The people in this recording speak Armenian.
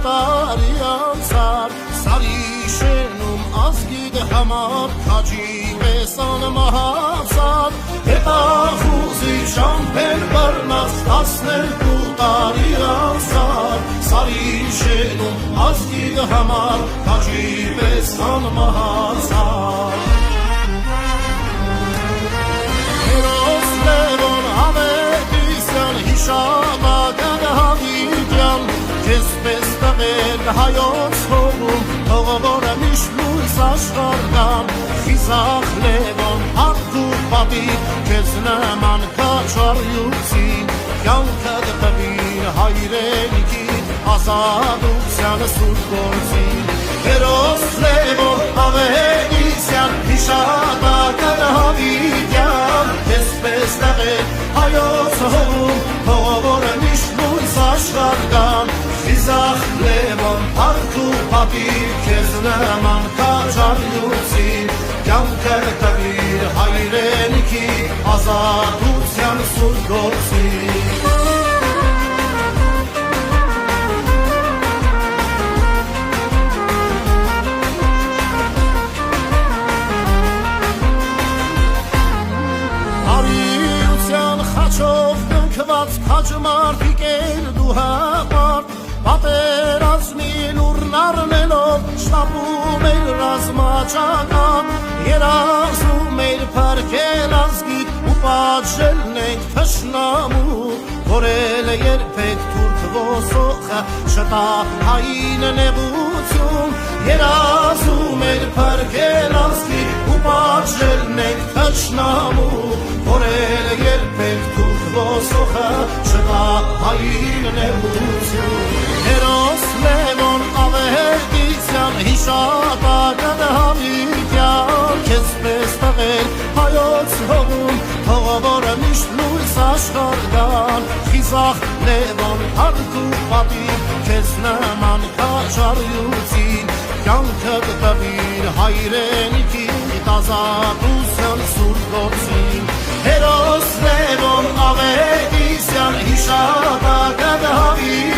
տարի անցար Սարի շենում ազգիդ համար քաջի պես անմահացար Հետախուզի ճամփեր բռնած 12 տարի անցար Սարի շենում ազգիդ համար քաջի պես անմահացար Հերոս Լևոն Ավետիսյան հիշատակն հավիտյան Քեզ պես տղեր հայոց հողում Հողորը միշտ լույս աշխարհական Խիզախ Լևոն հարթ ու պատիվ Քեզ նման քաջարյուծին Կյանքդ տվիր հայրենիքին Ազատության սուրբ գործին Հերոս Լևոն Ավետիսյան հիշատակն հավիտյան Քեզ պես տղեր հայոց հողում Հողորը միշտ լույս աշխարհական Խիզախ Լևոն հարթ ու պատիվ Քեզ նման քաջարյուծին Կյանքդ տվիր հայրենիքի ազատության սուրբ գործին Խաչով կնքված քաջմարտիկ էր դու հապարտ Պատերազմին ուրն առնելով շտապում էր ռազմաճակատ Երազում էր փրկել ազգի ու պատժելն ենք թշնամու Որել երբեք թուրք ոսոխը չտա հային նեղություն Երազում էր փրկել ազգի ու պատժելն ենք թշնամու Որել երբեք թուրք ոսոխը չտա հային նեղություն Հերոս Լևոն Ավետիսյան հիշատակն հավիտյան Քեզ պես տղեր հայոց հողում Հողորը միշտ լույս աշխարհական Խիզախ Լևոն հարթ ու պատիվ Քեզ նման քաջարյուծին Կյանքդ տվիր հայրենիքի ազատության սուրբ գործին Հերոս Լևոն Ավետիսյան հիշատակն հավիտյան